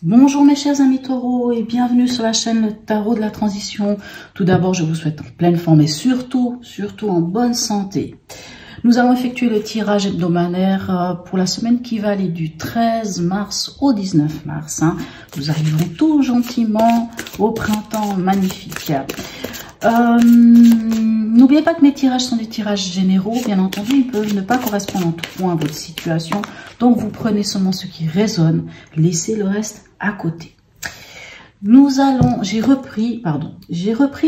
Bonjour mes chers amis taureaux et bienvenue sur la chaîne Le Tarot de la Transition. Tout d'abord, je vous souhaite en pleine forme et surtout en bonne santé. Nous allons effectuer le tirage hebdomadaire pour la semaine qui va aller du 13 mars au 19 mars. Nous arriverons tout gentiment au printemps magnifique. N'oubliez pas que mes tirages sont des tirages généraux. Bien entendu, ils peuvent ne pas correspondre en tout point à votre situation. Donc, vous prenez seulement ce qui résonne. Laissez le reste à côté. J'ai repris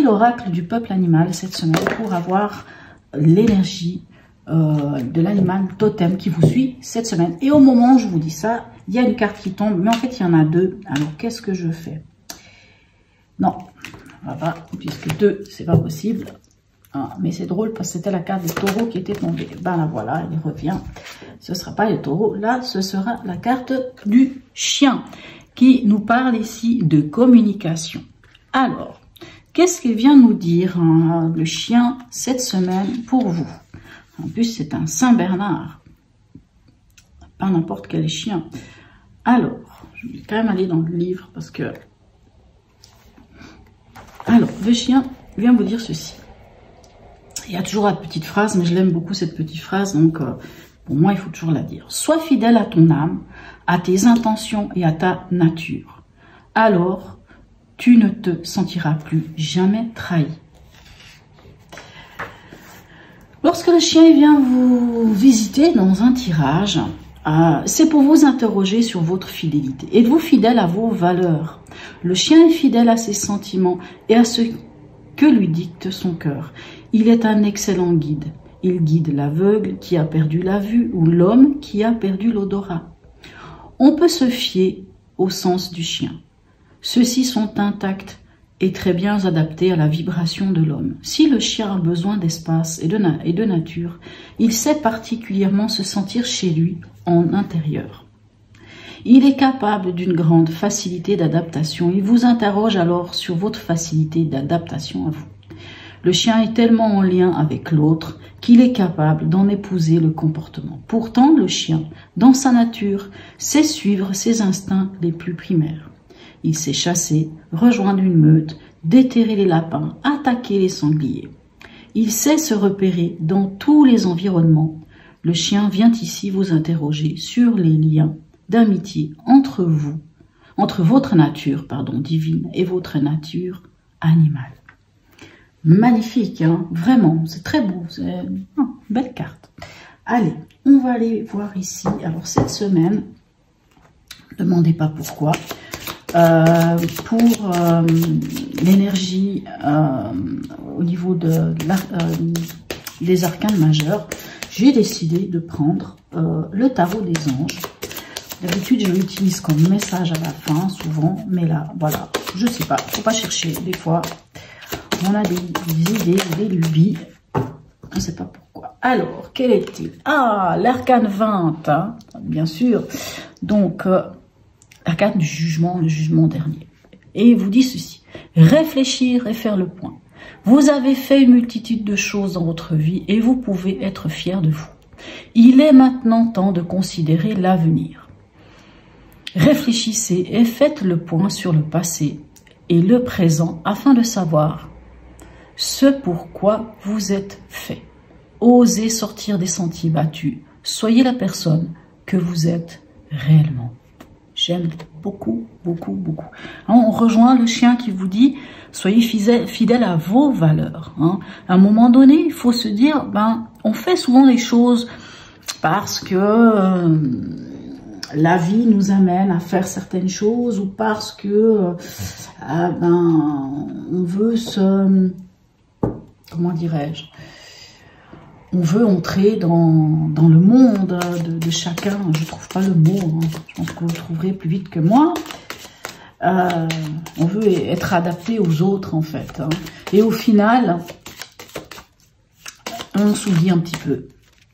l'oracle du peuple animal cette semaine pour avoir l'énergie de l'animal totem qui vous suit cette semaine. Et au moment où je vous dis ça, il y a une carte qui tombe, mais en fait, il y en a deux. Alors, qu'est-ce que je fais? Non, voilà, puisque deux, c'est pas possible. Mais c'est drôle parce que c'était la carte des taureaux qui était tombée. Ben là, voilà, il revient. Ce ne sera pas les taureaux. Là, ce sera la carte du chien qui nous parle ici de communication. Alors, qu'est-ce qu'il vient nous dire le chien cette semaine pour vous? En plus, c'est un Saint-Bernard. Pas n'importe quel chien. Alors, je vais quand même aller dans le livre parce que... Alors, le chien vient vous dire ceci. Il y a toujours la petite phrase, mais je l'aime beaucoup cette petite phrase, donc pour moi, il faut toujours la dire. Sois fidèle à ton âme, à tes intentions et à ta nature. Alors, tu ne te sentiras plus jamais trahi. Lorsque le chien vient vous visiter dans un tirage, c'est pour vous interroger sur votre fidélité. Êtes-vous fidèle à vos valeurs? Le chien est fidèle à ses sentiments et à ce que lui dicte son cœur. Il est un excellent guide. Il guide l'aveugle qui a perdu la vue ou l'homme qui a perdu l'odorat. On peut se fier au sens du chien. Ceux-ci sont intacts et très bien adaptés à la vibration de l'homme. Si le chien a besoin d'espace et de nature, il sait particulièrement se sentir chez lui en intérieur. Il est capable d'une grande facilité d'adaptation. Il vous interroge alors sur votre facilité d'adaptation à vous. Le chien est tellement en lien avec l'autre qu'il est capable d'en épouser le comportement. Pourtant, le chien, dans sa nature, sait suivre ses instincts les plus primaires. Il sait chasser, rejoindre une meute, déterrer les lapins, attaquer les sangliers. Il sait se repérer dans tous les environnements. Le chien vient ici vous interroger sur les liens d'amitié entre vous, entre votre nature, divine et votre nature animale. Magnifique, hein, vraiment, c'est très beau, c'est une belle carte. Allez, on va aller voir ici. Alors cette semaine, ne demandez pas pourquoi, pour l'énergie au niveau des arcanes majeurs, j'ai décidé de prendre le tarot des anges. D'habitude, je l'utilise comme message à la fin, souvent, mais là, voilà, je sais pas, faut pas chercher, des fois, on a des idées, des lubies, je ne sais pas pourquoi. Alors, quel est-il? Ah, l'arcane 20, hein, bien sûr, donc, l'arcane du jugement, le jugement dernier. Et il vous dit ceci, réfléchir et faire le point. Vous avez fait une multitude de choses dans votre vie et vous pouvez être fiers de vous. Il est maintenant temps de considérer l'avenir. Réfléchissez et faites le point sur le passé et le présent afin de savoir ce pourquoi vous êtes fait. Osez sortir des sentiers battus. Soyez la personne que vous êtes réellement. J'aime beaucoup, beaucoup, beaucoup. On rejoint le chien qui vous dit, soyez fidèle à vos valeurs. À un moment donné, il faut se dire, on fait souvent des choses parce que la vie nous amène à faire certaines choses ou parce que on veut comment dirais-je, on veut entrer dans le monde de chacun. Je ne trouve pas le mot, je pense que vous le trouverez plus vite que moi. On veut être adapté aux autres en fait. Et au final, on s'oublie un petit peu.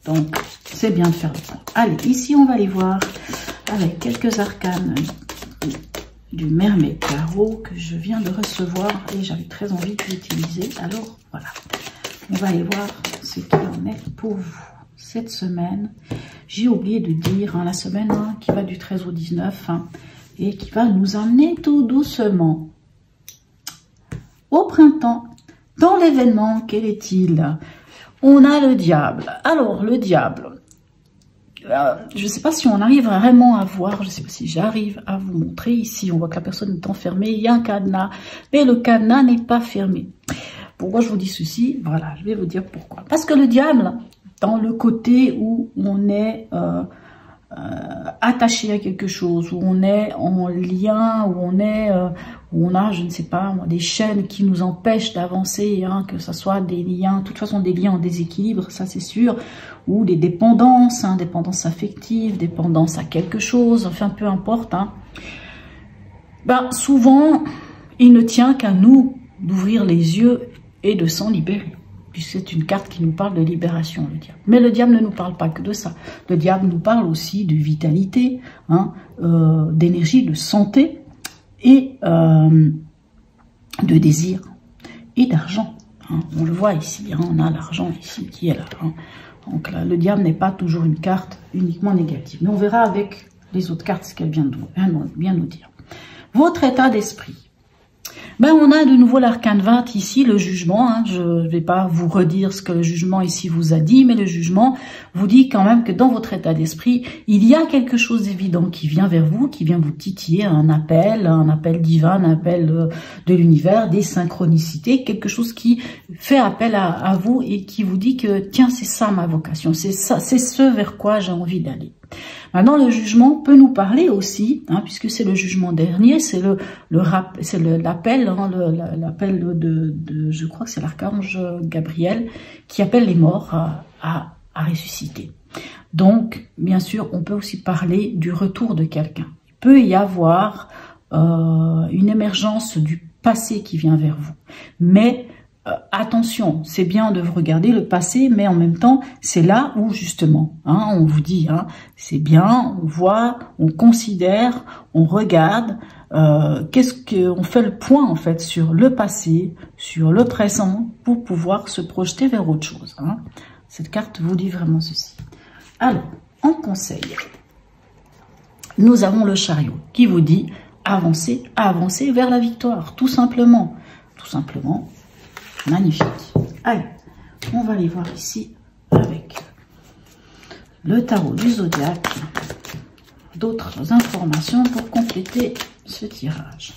Donc, c'est bien de faire le point. Allez, ici on va aller voir avec quelques arcanes du Mermaid Tarot que je viens de recevoir et j'avais très envie de l'utiliser. Alors, voilà. On va aller voir ce qu'il en est pour vous. Cette semaine, j'ai oublié de dire, la semaine qui va du 13 au 19, et qui va nous amener tout doucement au printemps. Dans l'événement, quel est-il? On a le diable. Alors, le diable, je ne sais pas si on arrive vraiment à voir, je ne sais pas si j'arrive à vous montrer. Ici, on voit que la personne est enfermée, il y a un cadenas, mais le cadenas n'est pas fermé. Pourquoi je vous dis ceci? Voilà, je vais vous dire pourquoi. Parce que le diable, dans le côté où on est attaché à quelque chose, où on est en lien, où on a, je ne sais pas, des chaînes qui nous empêchent d'avancer, hein, que ce soit des liens, de toute façon des liens en déséquilibre, ça c'est sûr, ou des dépendances, hein, dépendance affective, dépendance à quelque chose, enfin peu importe. Hein. Ben, souvent, il ne tient qu'à nous d'ouvrir les yeux et de s'en libérer. Puisque c'est une carte qui nous parle de libération, le diable. Mais le diable ne nous parle pas que de ça. Le diable nous parle aussi de vitalité, hein, d'énergie, de santé et de désir et d'argent. Hein. On le voit ici, hein, on a l'argent ici qui est là. Hein. Donc là, le diable n'est pas toujours une carte uniquement négative. Mais on verra avec les autres cartes ce qu'elle vient nous dire. Votre état d'esprit. Ben, on a de nouveau l'arcane 20 ici, le jugement. Hein. Je ne vais pas vous redire ce que le jugement ici vous a dit, mais le jugement vous dit quand même que dans votre état d'esprit, il y a quelque chose d'évident qui vient vers vous, qui vient vous titiller, un appel divin, un appel de l'univers, des synchronicités, quelque chose qui fait appel à vous et qui vous dit que tiens, c'est ça ma vocation, c'est ça, c'est ce vers quoi j'ai envie d'aller. Maintenant, le jugement peut nous parler aussi, hein, puisque c'est le jugement dernier, c'est l'appel, hein, l'appel de, je crois que c'est l'archange Gabriel, qui appelle les morts à ressusciter. Donc, bien sûr, on peut aussi parler du retour de quelqu'un. Il peut y avoir une émergence du passé qui vient vers vous, mais attention, c'est bien de regarder le passé, mais en même temps, c'est là où justement, hein, on vous dit, hein, c'est bien, on voit, on considère, on regarde, qu'est-ce qu'on fait le point en fait sur le passé, sur le présent, pour pouvoir se projeter vers autre chose. Hein. Cette carte vous dit vraiment ceci. Alors, en conseil, nous avons le chariot qui vous dit avancer, avancer vers la victoire, tout simplement, tout simplement. Magnifique. Allez, on va aller voir ici avec le tarot du zodiaque d'autres informations pour compléter ce tirage.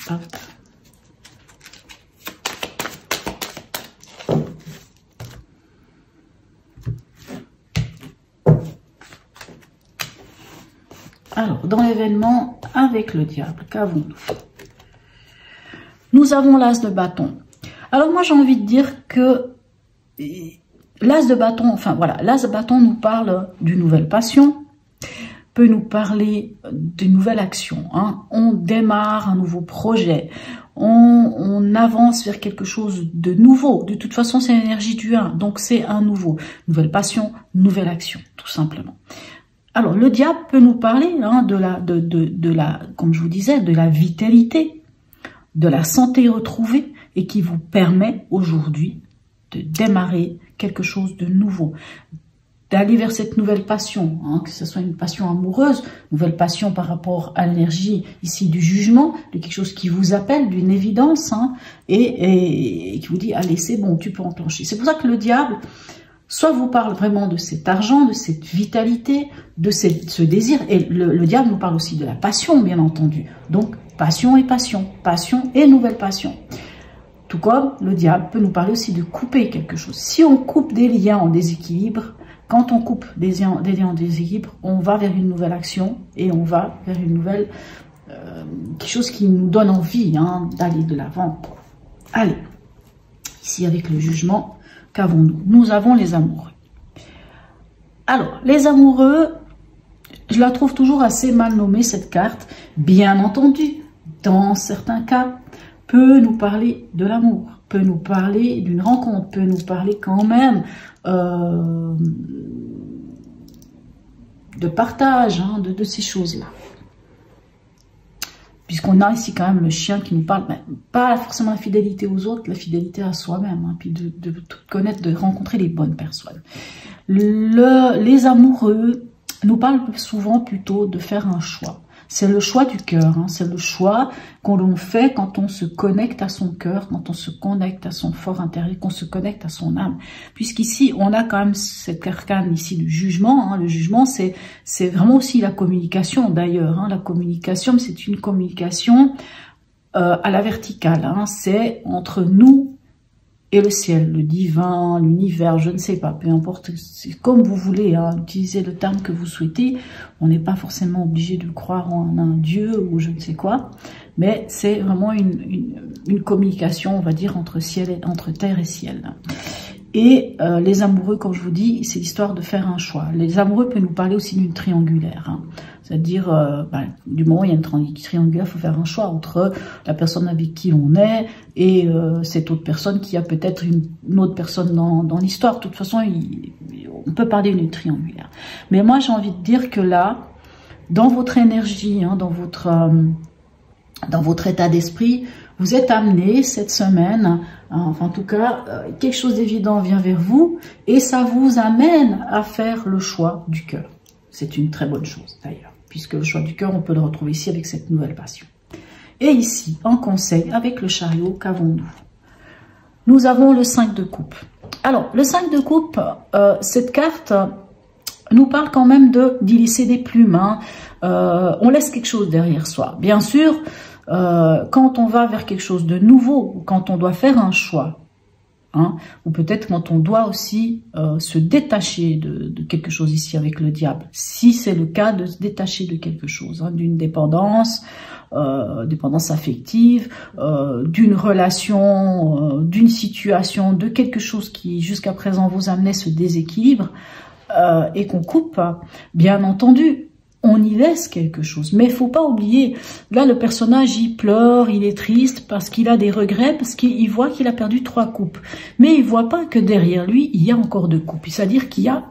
Hop. Alors, dans l'événement avec le diable, qu'avons-nous? Nous avons l'as de bâton. Alors moi, j'ai envie de dire que l'as de bâton, enfin voilà, l'as de bâton nous parle d'une nouvelle passion, peut nous parler d'une nouvelle action. Hein. On démarre un nouveau projet, on avance vers quelque chose de nouveau. De toute façon, c'est l'énergie du 1, donc c'est un nouveau. Nouvelle passion, nouvelle action, tout simplement. Alors, le diable peut nous parler hein, de la, comme je vous disais, de la vitalité, de la santé retrouvée et qui vous permet aujourd'hui de démarrer quelque chose de nouveau, d'aller vers cette nouvelle passion, hein, que ce soit une passion amoureuse, nouvelle passion par rapport à l'énergie ici du jugement, de quelque chose qui vous appelle, d'une évidence, hein, et qui vous dit, allez, c'est bon, tu peux enclencher. C'est pour ça que le diable... soit vous parle vraiment de cet argent, de cette vitalité, de ce désir. Et le diable nous parle aussi de la passion, bien entendu. Donc, passion et nouvelle passion. Tout comme le diable peut nous parler aussi de couper quelque chose. Si on coupe des liens en déséquilibre, quand on coupe des liens en déséquilibre, on va vers une nouvelle action et on va vers une nouvelle... quelque chose qui nous donne envie hein, d'aller de l'avant. Allez, ici avec le jugement... Qu'avons-nous? Nous avons les amoureux. Alors, les amoureux, je la trouve toujours assez mal nommée, cette carte. Bien entendu, dans certains cas, peut nous parler de l'amour, peut nous parler d'une rencontre, peut nous parler quand même de partage, hein, de ces choses-là. puisqu'on a ici quand même le chien qui nous parle, ben, pas forcément la fidélité aux autres, la fidélité à soi-même, hein, puis de connaître, de rencontrer les bonnes personnes. Les amoureux nous parlent souvent plutôt de faire un choix. C'est le choix du cœur, hein, c'est le choix qu'on fait quand on se connecte à son cœur, quand on se connecte à son fort intérieur, qu'on se connecte à son âme. Puisqu'ici, on a quand même cette arcane ici du jugement. Hein. Le jugement, c'est vraiment aussi la communication d'ailleurs. Hein. La communication, c'est une communication à la verticale. Hein. C'est entre nous et le ciel, le divin, l'univers, je ne sais pas, peu importe, c'est comme vous voulez, hein, utilisez le terme que vous souhaitez, on n'est pas forcément obligé de croire en un dieu ou je ne sais quoi, mais c'est vraiment une communication, on va dire, entre terre et ciel. Et les amoureux, comme je vous dis, c'est l'histoire de faire un choix. Les amoureux peuvent nous parler aussi d'une triangulaire, hein. C'est-à-dire, du moment où il y a une triangulaire, il faut faire un choix entre la personne avec qui on est et cette autre personne qui a peut-être une autre personne dans l'histoire. De toute façon, on peut parler d'une triangulaire. Mais moi, j'ai envie de dire que là, dans votre énergie, hein, dans votre état d'esprit, vous êtes amené cette semaine, enfin en tout cas, quelque chose d'évident vient vers vous et ça vous amène à faire le choix du cœur. C'est une très bonne chose d'ailleurs, puisque le choix du cœur, on peut le retrouver ici avec cette nouvelle passion. Et ici, en conseil, avec le chariot, qu'avons-nous? Nous avons le 5 de coupe. Alors, le 5 de coupe, cette carte nous parle quand même d'y laisser des plumes. Hein. On laisse quelque chose derrière soi. Bien sûr, quand on va vers quelque chose de nouveau, ou quand on doit faire un choix, hein, ou peut-être quand on doit aussi se détacher de quelque chose ici avec le diable, si c'est le cas de se détacher de quelque chose, hein, d'une dépendance, dépendance affective, d'une relation, d'une situation, de quelque chose qui jusqu'à présent vous amenait ce déséquilibre, et qu'on coupe, bien entendu, on y laisse quelque chose. Mais il faut pas oublier, là le personnage il pleure, il est triste parce qu'il a des regrets, parce qu'il voit qu'il a perdu 3 coupes. Mais il voit pas que derrière lui, il y a encore 2 coupes. C'est-à-dire qu'il y a,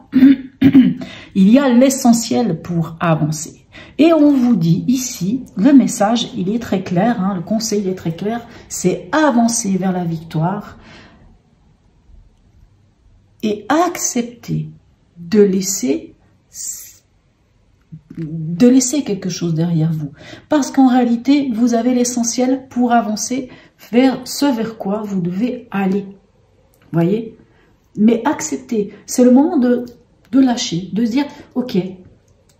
il y a l'essentiel pour avancer. Et on vous dit ici, le message il est très clair, hein, le conseil il est très clair, c'est avancer vers la victoire et accepter de laisser quelque chose derrière vous. Parce qu'en réalité, vous avez l'essentiel pour avancer vers ce vers quoi vous devez aller. Voyez? Mais accepter. C'est le moment de lâcher, de se dire, ok,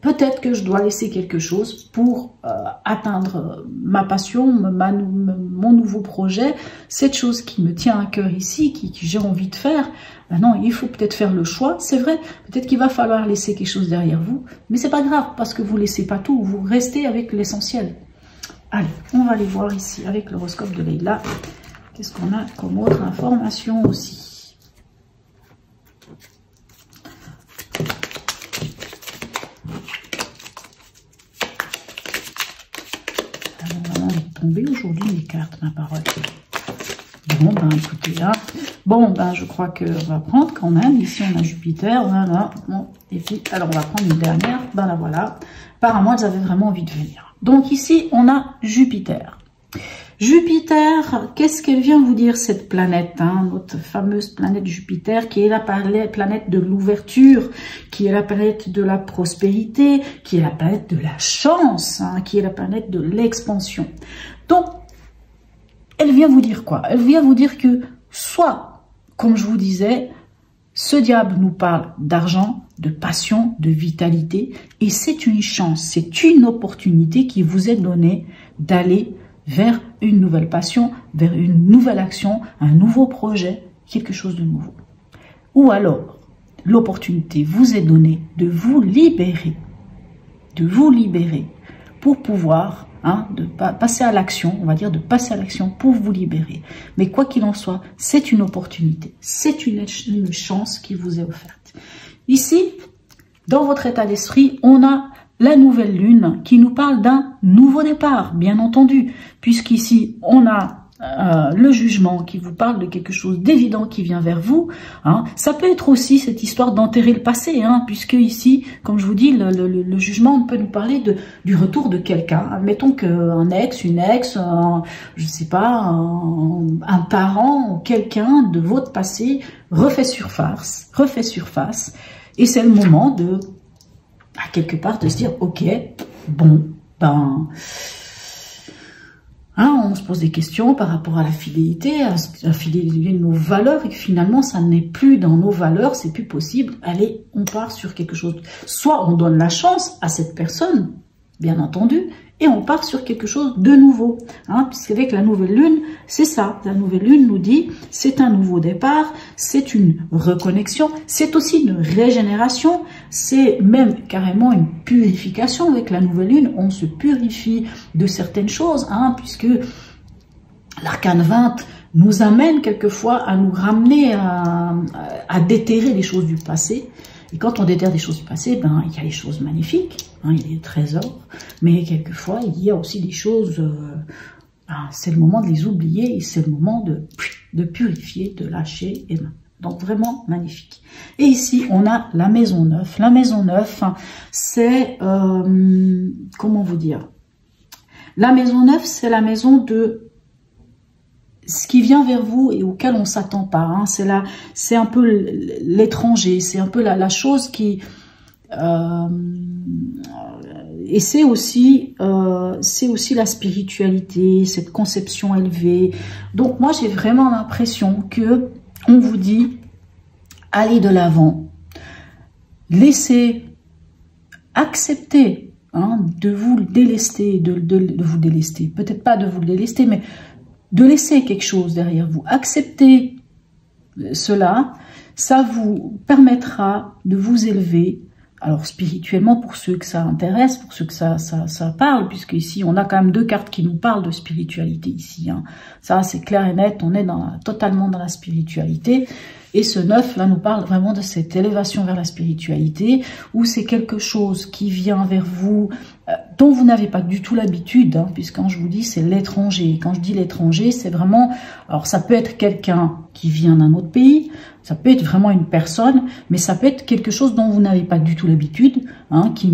peut-être que je dois laisser quelque chose pour atteindre ma passion, mon nouveau projet, cette chose qui me tient à cœur ici, que j'ai envie de faire. Maintenant, il faut peut-être faire le choix. C'est vrai, peut-être qu'il va falloir laisser quelque chose derrière vous, mais c'est pas grave parce que vous laissez pas tout, vous restez avec l'essentiel. Allez, on va aller voir ici avec l'horoscope de Leïla. Qu'est-ce qu'on a comme autre information aussi? Alors, vraiment, il est tombé aujourd'hui les cartes, ma parole. Bon, ben écoutez, là, bon, ben je crois qu'on va prendre quand même, ici on a Jupiter, voilà, bon, et puis, alors on va prendre une dernière, ben la voilà, apparemment elles avaient vraiment envie de venir. Donc ici, on a Jupiter. Jupiter, qu'est-ce qu'elle vient vous dire cette planète, hein, notre fameuse planète Jupiter, qui est la planète de l'ouverture, qui est la planète de la prospérité, qui est la planète de la chance, hein, qui est la planète de l'expansion. Donc, elle vient vous dire quoi? Elle vient vous dire que soit, comme je vous disais, ce diable nous parle d'argent, de passion, de vitalité, et c'est une chance, c'est une opportunité qui vous est donnée d'aller vers une nouvelle passion, vers une nouvelle action, un nouveau projet, quelque chose de nouveau. Ou alors, l'opportunité vous est donnée de vous libérer pour pouvoir de passer à l'action, on va dire de passer à l'action pour vous libérer. Mais quoi qu'il en soit, c'est une opportunité, c'est une chance qui vous est offerte. Ici, dans votre état d'esprit, on a la nouvelle lune qui nous parle d'un nouveau départ, bien entendu, puisqu'ici, on a le jugement, qui vous parle de quelque chose d'évident qui vient vers vous, hein. Ça peut être aussi cette histoire d'enterrer le passé, hein, puisque ici, comme je vous dis, le jugement peut nous parler du retour de quelqu'un. Admettons qu'un ex, une ex, je sais pas, un parent, quelqu'un de votre passé refait surface, et c'est le moment de, à quelque part, de se dire, ok, bon, ben... Hein, on se pose des questions par rapport à la fidélité de nos valeurs, et que finalement, ça n'est plus dans nos valeurs, c'est plus possible. Allez, on part sur quelque chose. Soit on donne la chance à cette personne, bien entendu, et on part sur quelque chose de nouveau. Hein, puisqu'avec la nouvelle lune, c'est ça. La nouvelle lune nous dit, c'est un nouveau départ, c'est une reconnexion, c'est aussi une régénération, c'est même carrément une purification. Avec la nouvelle lune, on se purifie de certaines choses, hein, puisque l'arcane 20 nous amène quelquefois à nous ramener à déterrer les choses du passé. Et quand on déterre des choses du passé, ben, il y a des choses magnifiques, hein, il y a des trésors, mais quelquefois, il y a aussi des choses, c'est le moment de les oublier, et c'est le moment de purifier, de lâcher, et ben, donc vraiment magnifique. Et ici, on a la maison 9. La maison 9, c'est, comment vous dire, la maison 9, c'est la maison de ce qui vient vers vous et auquel on s'attend pas, hein. C'est un peu l'étranger, c'est un peu la chose qui et c'est aussi la spiritualité, cette conception élevée. Donc moi j'ai vraiment l'impression que on vous dit allez de l'avant, laissez, accepter, hein, de vous délester, de vous délester, peut-être pas de vous délester, mais de laisser quelque chose derrière vous. Acceptez cela, ça vous permettra de vous élever, alors spirituellement pour ceux que ça intéresse, pour ceux que ça parle, puisque ici on a quand même deux cartes qui nous parlent de spiritualité ici, hein. Ça c'est clair et net, on est totalement dans la spiritualité. Et ce 9 là nous parle vraiment de cette élévation vers la spiritualité, où c'est quelque chose qui vient vers vous, dont vous n'avez pas du tout l'habitude, hein, puisque quand je vous dis c'est l'étranger. Quand je dis l'étranger, c'est vraiment, alors ça peut être quelqu'un qui vient d'un autre pays, ça peut être vraiment une personne, mais ça peut être quelque chose dont vous n'avez pas du tout l'habitude, hein, qui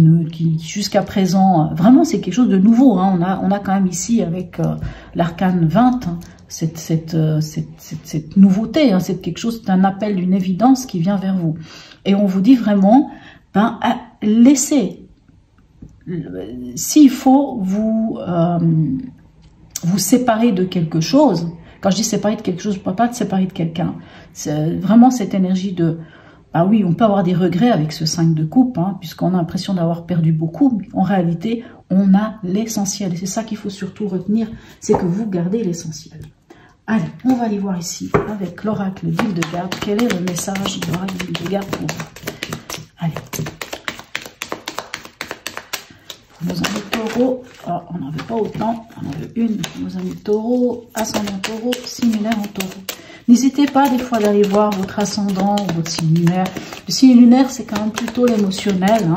jusqu'à présent, vraiment c'est quelque chose de nouveau, hein. On a quand même ici avec l'arcane 20, hein, cette nouveauté, hein, c'est quelque chose, c'est un appel d'une évidence qui vient vers vous. Et on vous dit vraiment, ben, laissez, s'il faut vous séparer de quelque chose. Quand je dis séparer de quelque chose, je ne parle pas de séparer de quelqu'un. C'est vraiment cette énergie de, bah oui, on peut avoir des regrets avec ce 5 de coupe, hein, puisqu'on a l'impression d'avoir perdu beaucoup, mais en réalité, on a l'essentiel. Et c'est ça qu'il faut surtout retenir, c'est que vous gardez l'essentiel. Allez, on va aller voir ici, avec l'oracle d'île de garde, quel est le message de l'oracle d'île de garde pour vous. Allez. Nos amis taureaux, oh, on n'en veut pas autant, on en veut une. Nos amis taureaux, ascendant taureau, signe lunaire en taureau. N'hésitez pas des fois d'aller voir votre ascendant ou votre signe lunaire. Le signe lunaire, c'est quand même plutôt l'émotionnel, hein.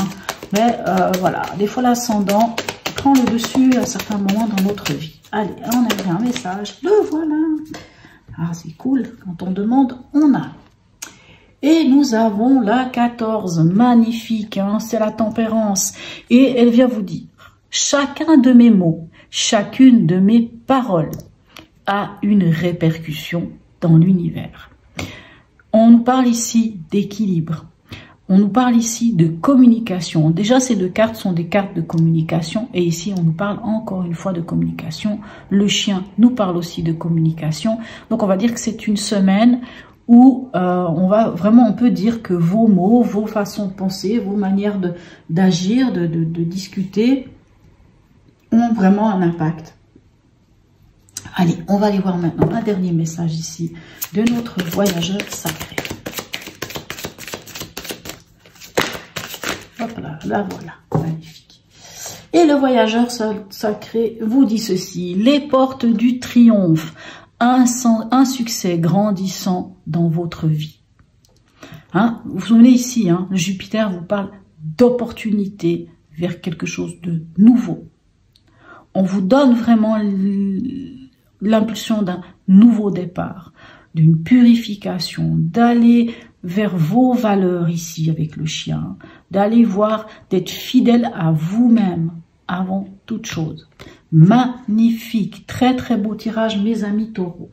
Mais voilà, des fois l'ascendant prend le dessus à certains moments dans notre vie. Allez, on a un message, le voilà. Ah, c'est cool, quand on demande, on a. Et nous avons la 14, magnifique, hein, c'est la tempérance. Et elle vient vous dire, chacun de mes mots, chacune de mes paroles a une répercussion dans l'univers. On nous parle ici d'équilibre. On nous parle ici de communication. Déjà, ces deux cartes sont des cartes de communication. Et ici, on nous parle encore une fois de communication. Le chien nous parle aussi de communication. Donc, on va dire que c'est une semaine où on peut dire que vos mots, vos façons de penser, vos manières d'agir, de discuter, ont vraiment un impact. Allez, on va aller voir maintenant un dernier message ici de notre voyageur sacré. Hop là, là voilà, magnifique. Et le voyageur sacré vous dit ceci, les portes du triomphe, un succès grandissant dans votre vie. Hein, vous vous souvenez ici, hein, Jupiter vous parle d'opportunité vers quelque chose de nouveau. On vous donne vraiment, l'impulsion d'un nouveau départ, d'une purification, d'aller vers vos valeurs ici avec le chien, d'aller voir, d'être fidèle à vous-même avant toute chose. Magnifique, très très beau tirage mes amis taureaux.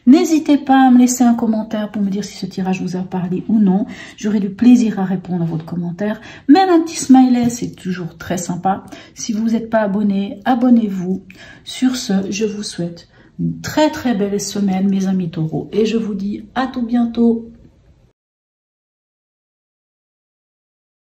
N'hésitez pas à me laisser un commentaire pour me dire si ce tirage vous a parlé ou non. J'aurai du plaisir à répondre à votre commentaire. Même un petit smiley, c'est toujours très sympa. Si vous n'êtes pas abonné, abonnez-vous. Sur ce, je vous souhaite une très très belle semaine mes amis taureaux et je vous dis à tout bientôt.